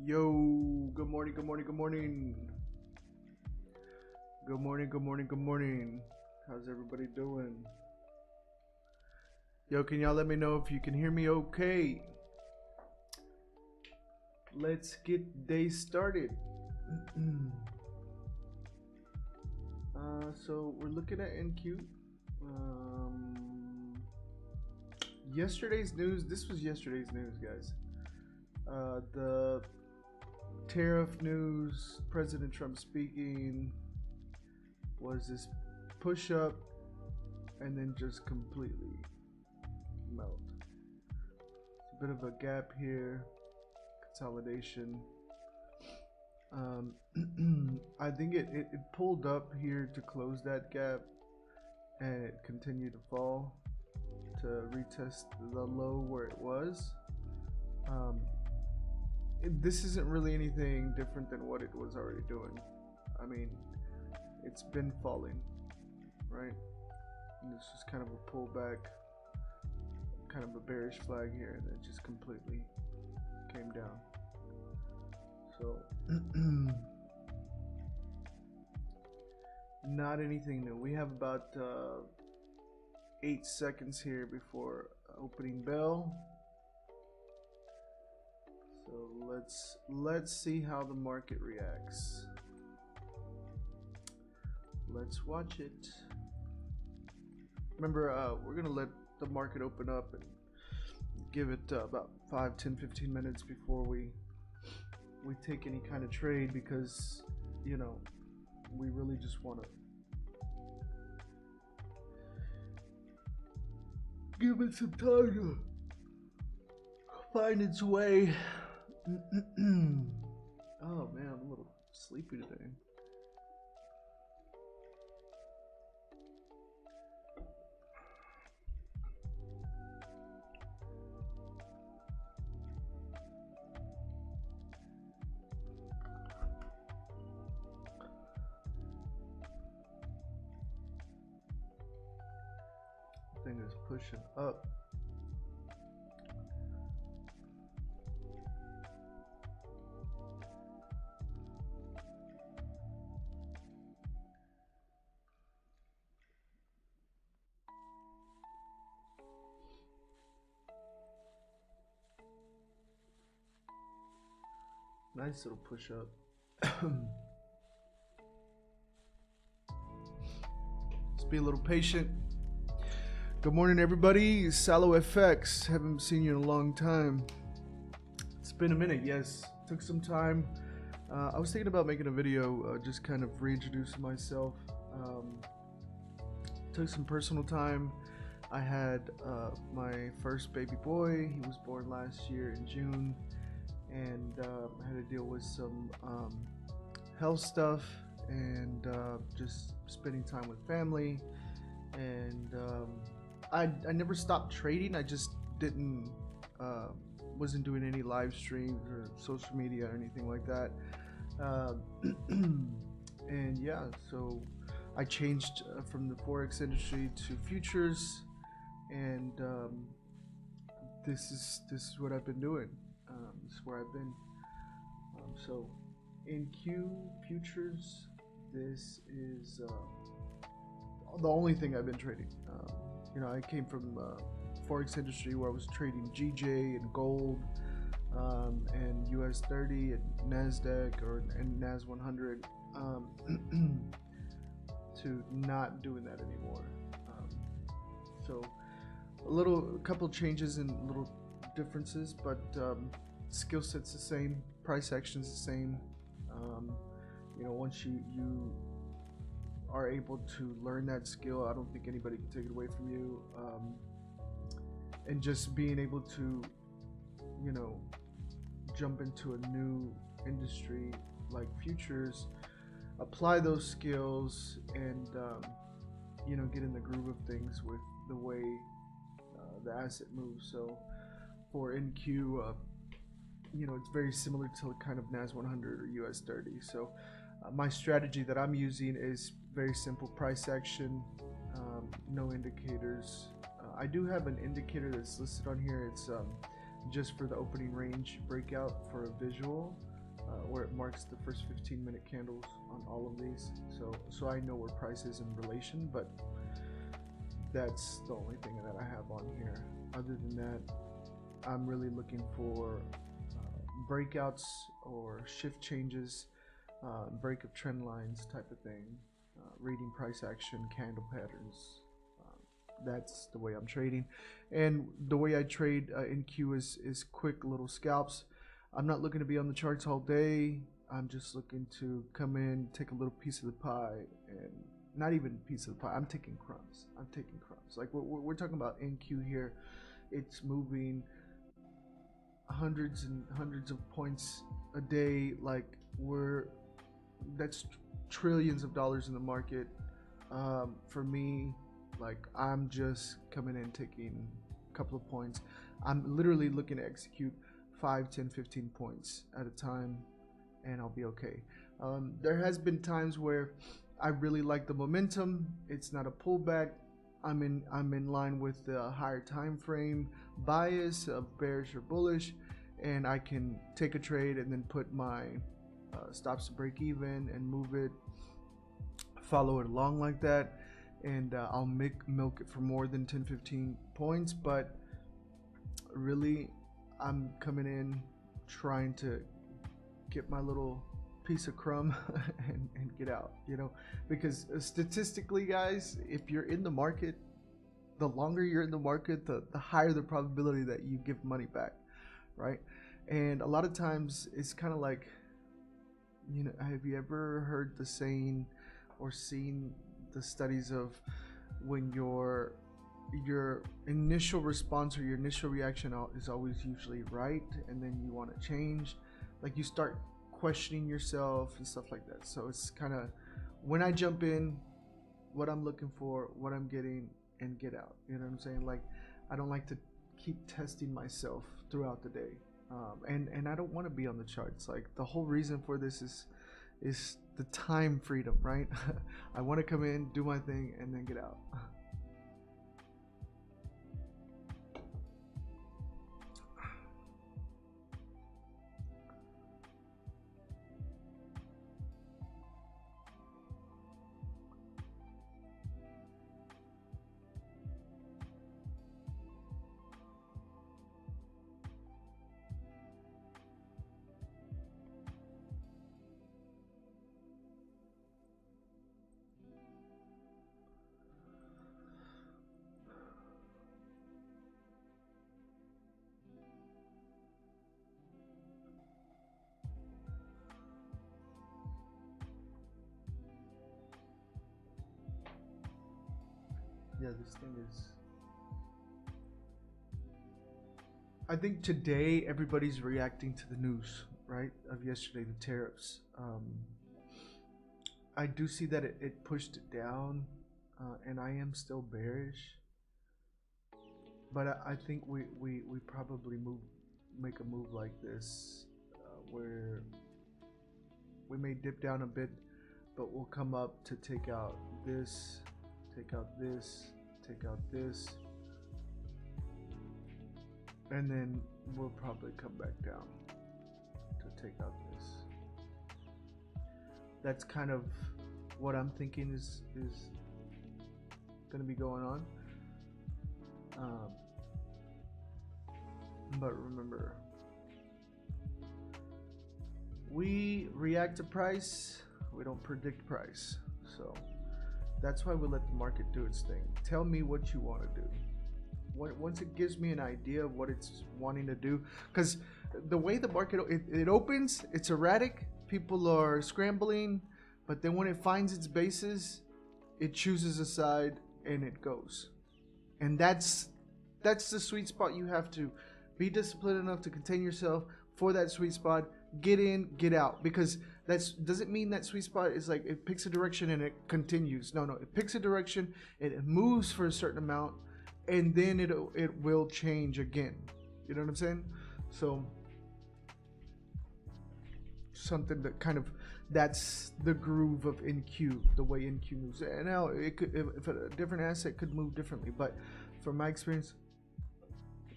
Yo, good morning, good morning, good morning. Good morning, good morning, good morning. How's everybody doing? Yo, can y'all let me know if you can hear me okay? Let's get the day started. So we're looking at NQ. Yesterday's news, this was yesterday's news, guys. The tariff news, President Trump speaking, was this push up and then just completely melt. It's a bit of a gap here, consolidation. I think it pulled up here to close that gap and it continued to fall to retest the low where it was. This isn't really anything different than what it was already doing. I mean, it's been falling, right? And this is kind of a pullback, kind of a bearish flag here, and it just completely came down. So, not anything new. We have about 8 seconds here before opening bell. So let's see how the market reacts. Let's watch it. Remember, we're gonna let the market open up and give it about 5, 10, 15 minutes before we take any kind of trade, because you know we really just want to give it some time to find its way. Oh man, I'm a little sleepy today. Thing is pushing up. Nice little push up. Let's be a little patient. Good morning, everybody. Salo FX. Haven't seen you in a long time. It's been a minute. Yes, took some time. I was thinking about making a video, just kind of reintroducing myself. Took some personal time. I had my first baby boy. He was born last year in June, and I had to deal with some health stuff and just spending time with family. And I never stopped trading. I just didn't wasn't doing any live streams or social media or anything like that. And yeah, so I changed from the Forex industry to futures, and this is what I've been doing. This is where I've been. So in Q futures, this is the only thing I've been trading. I came from Forex industry where I was trading GJ and gold, and US 30 and NASDAQ and NAS 100, to not doing that anymore. So a couple changes and little differences, but skill set's the same, price action's the same. Once you are able to learn that skill, I don't think anybody can take it away from you. And just being able to, jump into a new industry like futures, apply those skills, and get in the groove of things with the way the asset moves. So for NQ, it's very similar to kind of NAS 100 or US 30. So my strategy that I'm using is very simple: price action, no indicators. I do have an indicator that's listed on here. It's just for the opening range breakout for a visual, where it marks the first 15-minute candles on all of these. So I know where price is in relation, but that's the only thing that I have on here. Other than that, I'm really looking for breakouts or shift changes, break of trend lines type of thing, reading price action, candle patterns. That's the way I'm trading, and the way I trade in Q is quick little scalps. I'm not looking to be on the charts all day. I'm just looking to come in, take a little piece of the pie, and not even a piece of the pie. I'm taking crumbs. Like we're talking about NQ here. It's moving hundreds and hundreds of points a day. Like that's trillions of dollars in the market. For me, like, I'm just coming in, taking a couple of points. I'm literally looking to execute 5, 10, 15 points at a time, and I'll be okay. There has been times where I really like the momentum. It's not a pullback. I'm in line with the higher time frame bias of bearish or bullish, and I can take a trade and then put my stops to break even and move it, follow it along like that, and I'll milk it for more than 10, 15 points. But really, I'm coming in trying to get my little piece of crumb and get out, because statistically, guys, if you're in the market, the longer you're in the market, the higher the probability that you give money back, right? And a lot of times it's kind of like, have you ever heard the saying or seen the studies of when your initial response or your initial reaction is always usually right, and then you want to change, like you start questioning yourself and stuff like that. So it's kind of, when I jump in, what I'm looking for, what I'm getting, and get out. You know what I'm saying? Like, I don't like to keep testing myself throughout the day, and I don't want to be on the charts. Like, the whole reason for this is the time freedom, right? I want to come in, do my thing, and then get out. Yeah, this thing is, I think today everybody's reacting to the news, right, of yesterday, the tariffs. I do see that it pushed it down, and I am still bearish, but I think we probably make a move like this, where we may dip down a bit, but we'll come up to take out this, take out this, take out this, and then we'll probably come back down. take out this. That's kind of what I'm thinking is going to be going on. But remember, we react to price, we don't predict price. So that's why we let the market do its thing. Tell me what you want to do. Once it gives me an idea of what it's wanting to do, because the way the market it opens, it's erratic. People are scrambling, but then when it finds its bases, it chooses a side and it goes. And that's the sweet spot. You have to be disciplined enough to contain yourself for that sweet spot. Get in, get out, because that doesn't mean that sweet spot is like it picks a direction and it continues. No, it picks a direction, it moves for a certain amount, and then it will change again. You know what I'm saying? So something that kind of, that's the groove of NQ, the way NQ moves. And now it could, if a different asset could move differently, but from my experience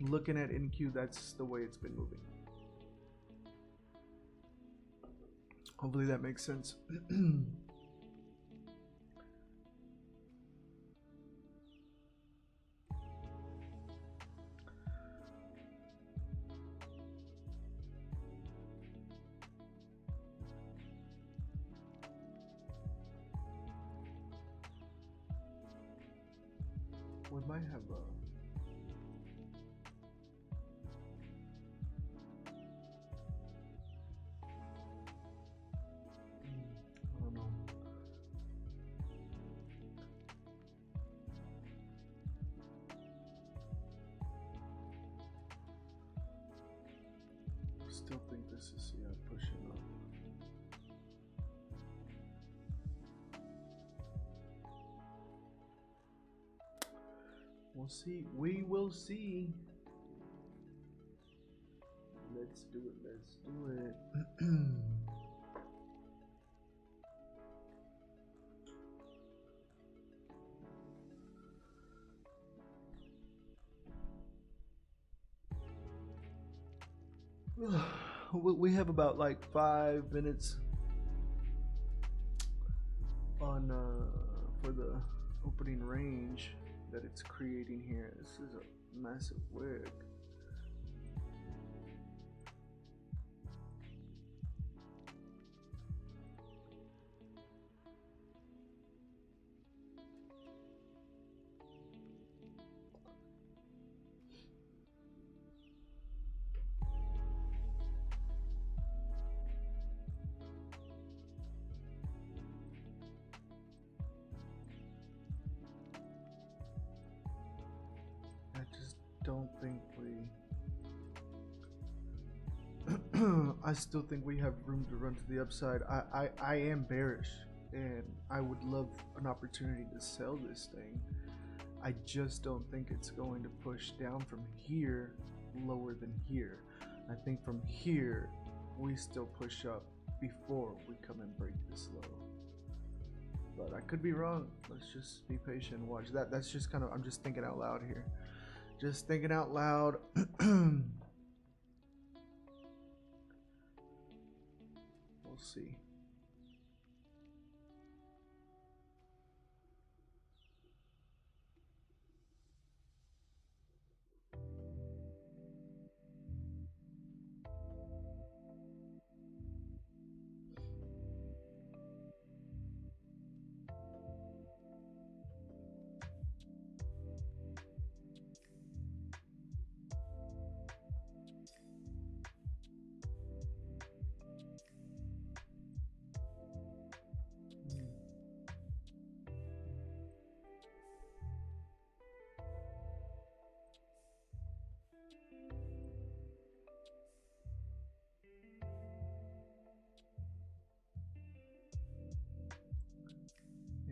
looking at NQ, that's the way it's been moving. Hopefully that makes sense. We might have a I don't know. Still think this is pushing up. We'll see. We will see. Let's do it. Let's do it. We have about like 5 minutes on for the opening range that it's creating here. This is a massive wick. Don't think I still think we have room to run to the upside. I am bearish, and I would love an opportunity to sell this thing. I just don't think it's going to push down from here lower than here. I think from here we still push up before we come and break this low. But I could be wrong. Let's just be patient and watch. That's just kind of, I'm just thinking out loud here. Just thinking out loud. We'll see.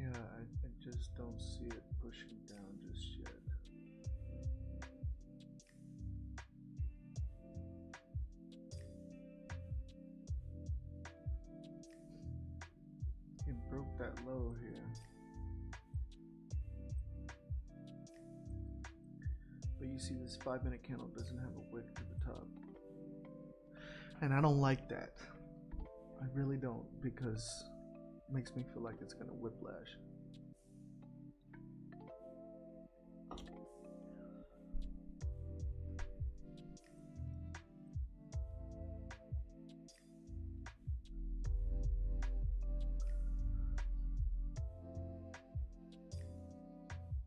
I just don't see it pushing down just yet. It broke that low here. But you see this 5-minute candle doesn't have a wick to the top. And I don't like that. I really don't, because it makes me feel like it's gonna whiplash.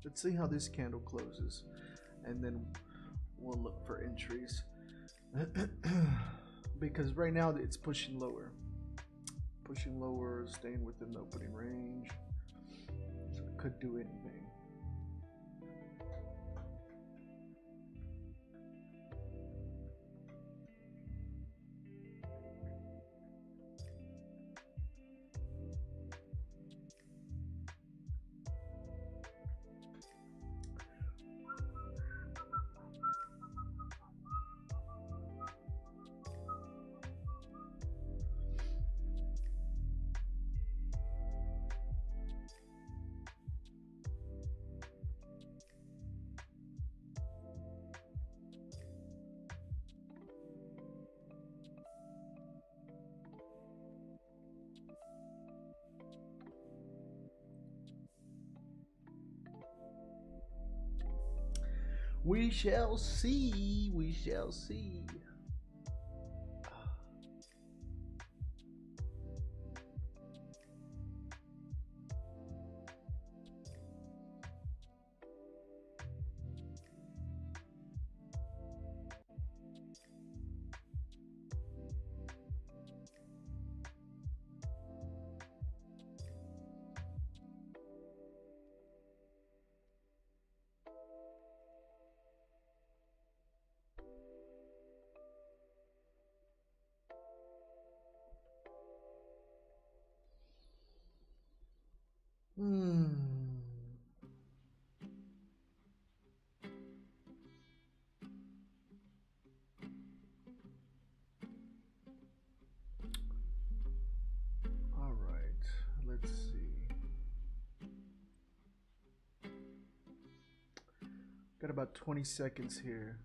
Let's see how this candle closes, and then we'll look for entries. Because right now it's pushing lower, staying within the opening range, so it could do anything. We shall see. We shall see. All right, let's see. Got about 20 seconds here.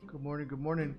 Good morning, good morning.